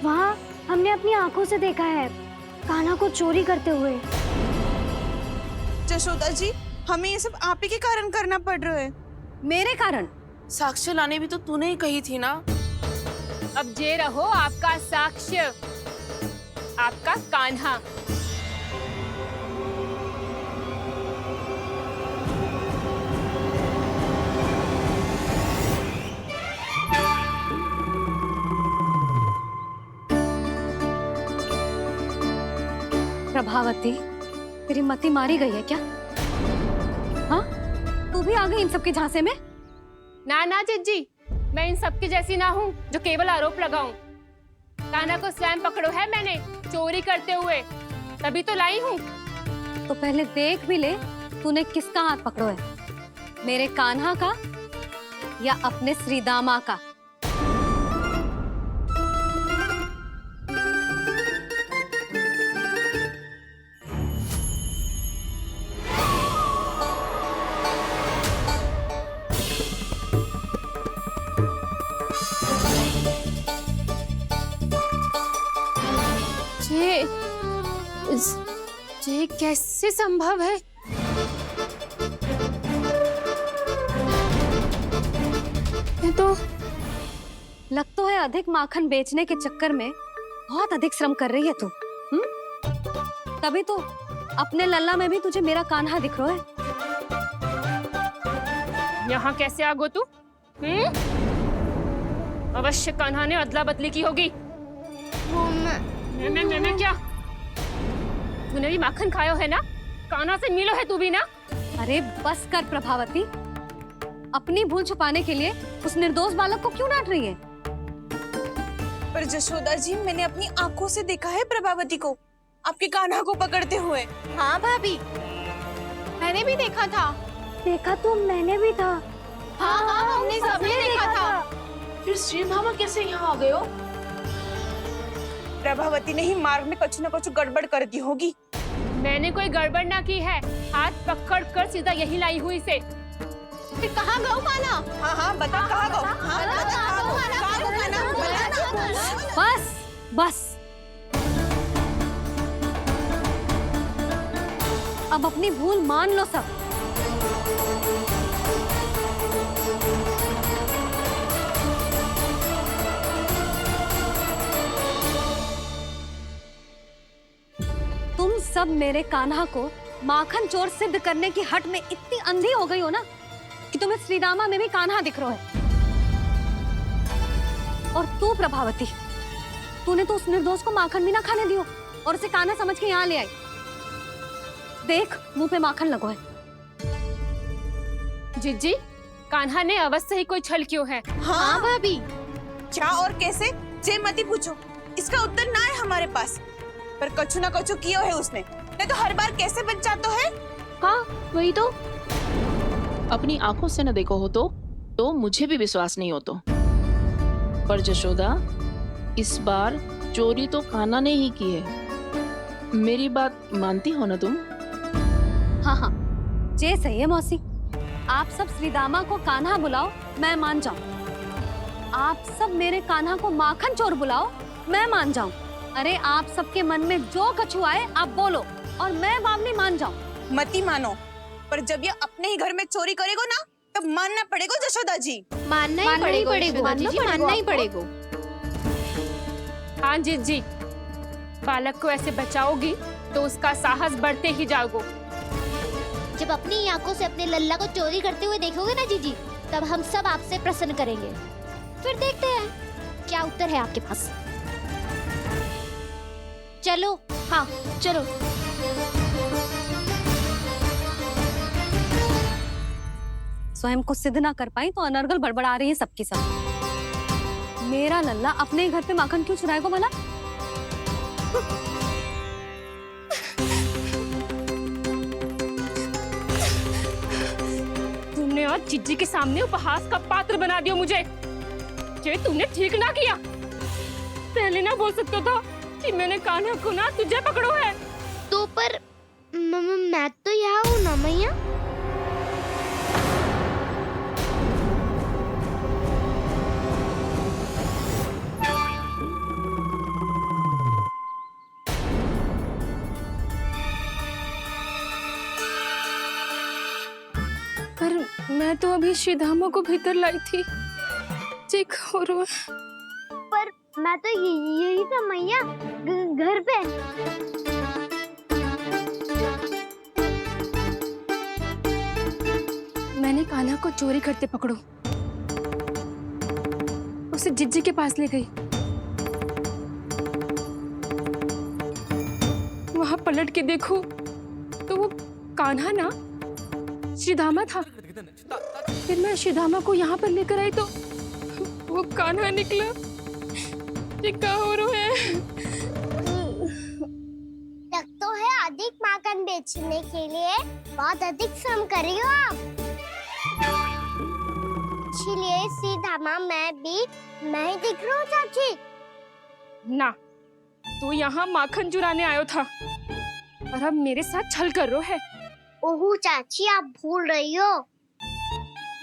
वहाँ हमने अपनी आंखों से देखा है कान्हा को चोरी करते हुए।
जशोदा जी, हमें ये सब आप ही के कारण करना पड़ रहा है।
मेरे कारण?
साक्ष्य लाने भी तो तूने ही कही थी ना।
अब जे रहो आपका साक्ष्य, आपका कान्हा।
प्रभावती, तेरी मति मारी गई है क्या? हाँ? तू भी आ गई इन सबके झांसे में?
ना ना जिज्जी, मैं इन सबकी जैसी ना हूँ जो केवल आरोप लगाऊं। कान्हा को स्वयं पकड़ो है मैंने चोरी करते हुए, तभी तो लाई हूँ।
तो पहले देख भी ले तूने किसका हाथ पकड़ो है, मेरे कान्हा का या अपने श्रीदामा का?
ये कैसे संभव है? ये तो
लग तो है अधिक माखन बेचने के चक्कर में बहुत अधिक श्रम कर रही है तू। तभी तो अपने लल्ला में भी तुझे मेरा कान्हा दिख रहा है।
यहाँ कैसे आ गो तू? अवश्य कान्हा ने अदला बदली की होगी। मैं क्या? तूने भी माखन खायो है ना? कान्हा से मिलो है तू भी ना?
अरे बस कर प्रभावती, अपनी भूल छुपाने के लिए उस निर्दोष बालक को क्यों डांट रही है?
पर जशोदा जी, मैंने अपनी आंखों से देखा है प्रभावती को आपके कान्हा को पकड़ते हुए। हाँ भाभी, मैंने भी देखा था।
देखा तो मैंने भी था।
हाँ हाँ, हमने सबने देखा था।
फिर श्रीधामा कैसे यहाँ आ गए हो?
प्रभावती ने ही मार्ग में कुछ न कुछ गड़बड़ कर दी होगी।
मैंने कोई गड़बड़ ना की है, हाथ पकड़ कर सीधा यही लाई हुई से।
फिर कहाँ गौ कान्हा? हाँ हाँ, बता कहाँ गौ? हाँ बता कहाँ गौ? कहाँ गौ कान्हा? बता ना।
बस बस, अब अपनी भूल मान लो सब। तुम सब मेरे कान्हा को माखन चोर सिद्ध करने की हट में इतनी अंधी हो गई हो ना कि तुम्हें श्रीदामा में भी कान्हा दिख रहा है। और तू प्रभावती, तूने तो उस निर्दोष को माखन भी ना खाने दियो और उसे कान्हा समझ के यहाँ ले आई। देख, मुंह पे माखन लगो है।
जिज्जी, कान्हा ने अवश्य ही कोई छल क्यों है।
हाँ भाभी, क्या और कैसे, जे मती पूछो, इसका उत्तर ना है हमारे पास। पर कछु ना कछु कियो है उसने, नहीं तो हर बार कैसे बच जाता है।
हाँ वही तो।
अपनी आंखों से न देखो हो तो मुझे भी विश्वास नहीं हो तो। पर जशोदा, इस बार चोरी तो कान्हा ने ही की है। मेरी बात मानती हो ना तुम?
हाँ हाँ, जे सही है मौसी। आप सब श्रीदामा को कान्हा बुलाओ, मैं मान जाऊं। आप सब मेरे कान्हा को माखन चोर बुलाओ, मैं मान जाऊं। अरे आप सबके मन में जो कछु आए आप बोलो और मैं बावली मान जाऊं।
मती मानो, पर जब ये अपने ही घर में चोरी करेगो ना, तब मानना पड़ेगा जशोदा जी।
मानना ही पड़ेगा, मानना ही पड़ेगा।
हाँ जिज्जी, बालक को ऐसे बचाओगी तो उसका साहस बढ़ते ही जाओगे।
जब अपनी आंखों से अपने लल्ला को चोरी करते हुए देखोगे ना जीजी, तब हम सब आपसे प्रसन्न करेंगे। फिर देखते हैं क्या उत्तर है आपके पास। चलो, हाँ चलो।
स्वयं को सिद्ध ना कर पाई तो अनर्गल बड़बड़ा रही है सबकी सब। मेरा लल्ला अपने ही घर पे माखन क्यों चुराएगा भला?
तुमने आज जिज्जी के सामने उपहास का पात्र बना दिया मुझे। ये तुमने ठीक ना किया। पहले ना बोल सकता था कि मैंने कान्हा को ना तुझे पकड़ो है।
तो पर मैं तो यहाँ हूँ ना मैया।
पर मैं तो अभी श्रीधामा को भीतर लाई थी। चेक हो रहा है।
पर मैं तो यही था मैया, घर पे।
मैंने कान्हा को चोरी करते पकड़ो, उसे जिज्जी के पास ले गई। वहां पलट के देखो तो वो कान्हा ना श्रीधामा था। फिर मैं श्रीधामा को यहाँ पर लेकर आई तो वो कान्हा निकला। ये क्या हो रहा है?
लगता है अधिक माखन बेचने के लिए बहुत अधिक श्रम कर रही हो आप। इसीलिए सीधामा मैं ही दिख रहा हूँ चाची।
ना, तू यहाँ माखन चुराने आयो था और अब मेरे साथ छल कर रो है।
ओह चाची, आप भूल रही हो,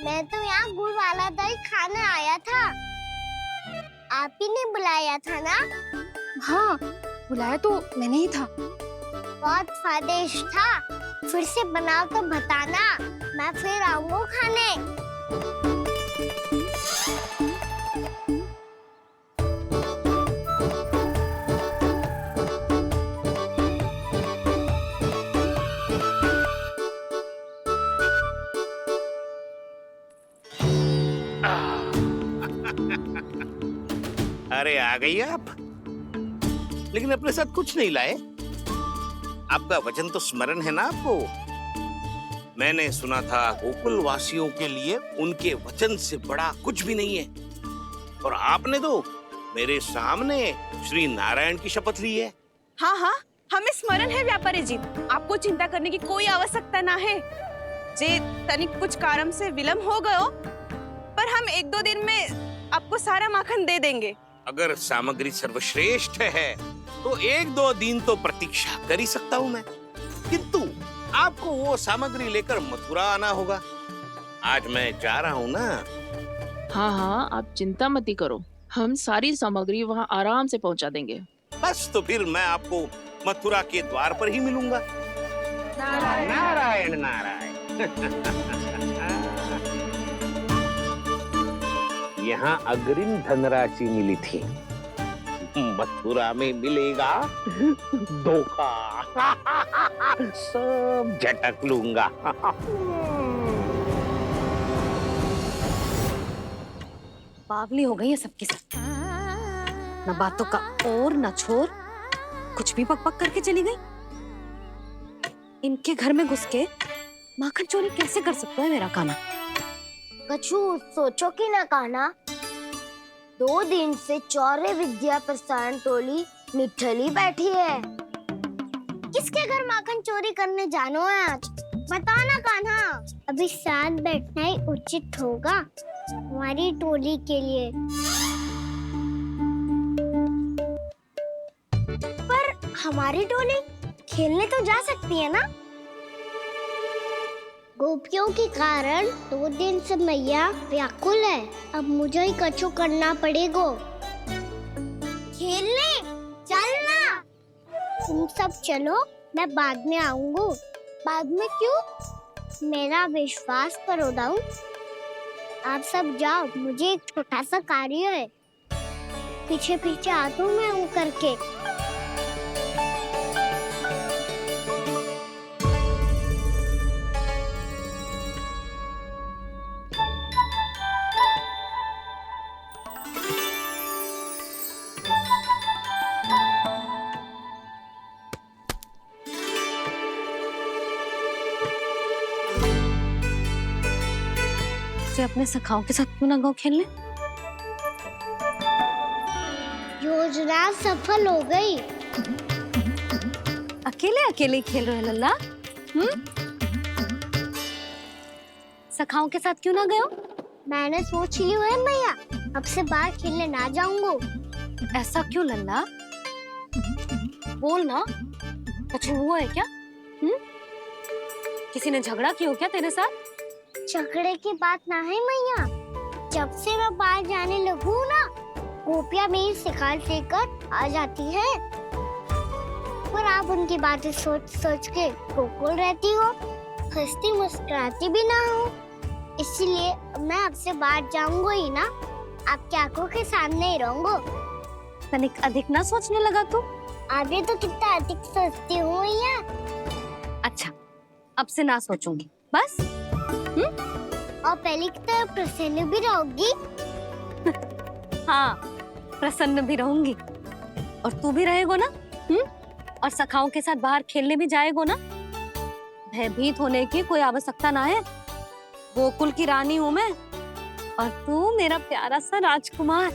मैं तो यहाँ गुड़ वाला दही खाने आया था। आप ही ने बुलाया था ना?
हाँ, बुलाया तो मैंने ही था।
बहुत स्वादिष्ट था। फिर से बनाओ तो बताना, मैं फिर आऊंगा खाने।
अरे आ गई आप, लेकिन अपने साथ कुछ नहीं लाए। आपका वचन तो स्मरण है ना आपको? मैंने सुना था गोकुल वासियों के लिए उनके वचन से बड़ा कुछ भी नहीं है, और आपने तो मेरे सामने श्री नारायण की शपथ ली है।
हाँ हाँ, हमें स्मरण है व्यापारी जी, आपको चिंता करने की कोई आवश्यकता ना है। जे तनिक कुछ कारण से विलंब हो गयो, पर हम 1-2 दिन में आपको सारा माखन दे देंगे।
अगर सामग्री सर्वश्रेष्ठ है तो 1-2 दिन तो प्रतीक्षा कर ही सकता हूँ मैं, किंतु आपको वो सामग्री लेकर मथुरा आना होगा। आज मैं जा रहा हूँ ना।
हाँ हाँ, आप चिंता मत ही करो, हम सारी सामग्री वहाँ आराम से पहुँचा देंगे।
बस तो फिर मैं आपको मथुरा के द्वार पर ही मिलूंगा। नारायण नारायण। यहाँ अग्रिम धनराशि मिली थी, मथुरा में मिलेगा धोखा। सब झटक लूंगा।
पागली हो गई है सबकी सब, न बातों का और न छोर, कुछ भी पक पक करके चली गई। इनके घर में घुस के माखन चोरी कैसे कर सकता है मेरा काना?
कछु सोचो कि ना कान्हा, 2 दिन से चौर्य विद्या प्रसारण टोली निठली बैठी है। किसके घर माखन चोरी करने जानो है आज? बताओ ना कान्हा। अभी साथ बैठना ही उचित होगा हमारी टोली के लिए। पर हमारी टोली खेलने तो जा सकती है ना? गोपियों के कारण 2 दिन से मैया व्याकुल है। अब मुझे ही कछु करना पड़ेगा। खेलने चलना। तुम सब चलो, मैं बाद में आऊंगा। बाद में क्यों? मेरा विश्वास करो दाऊ। आप सब जाओ, मुझे एक छोटा सा कार्य है। पीछे पीछे आता हूँ मैं हूँ करके।
अपने सखाओं के साथ क्यों ना गाँव खेलने?
योजना सफल हो गई।
अकेले अकेले खेल रहे लल्ला? सखाओं के साथ क्यों ना गए हो?
मैंने सोच लिया है मैया, अब से बाहर खेलने ना जाऊंगा।
ऐसा क्यों लल्ला? बोल ना, कुछ हुआ है क्या? किसी ने झगड़ा किया हो क्या तेरे साथ?
झगड़े की बात ना है मैया। जब से मैं बाहर जाने लगू ना, गोपियां मेरी शिकार लेकर आ जाती है। पर आप उनकी बातें सोच सोच के गोकुल रहती हो, हंसती मुस्कुराती भी ना हो। इसलिए मैं आपसे बाहर जाऊंगा ही ना, आपकी आंखों के सामने ही रहूंगा।
तनिक अधिक ना सोचने लगा तू?
आगे तो कितना अधिक सोचती हूँ मैया।
अच्छा, अब से ना सोचूंगी बस।
और पहले की तरह प्रसन्न भी रहोगी।
हाँ, प्रसन्न भी रहूंगी। और तू भी रहेगा ना? और सखाओं के साथ बाहर खेलने भी जाएगा ना? भयभीत होने की कोई आवश्यकता ना है। गोकुल की रानी हूँ मैं, और तू मेरा प्यारा सा राजकुमार।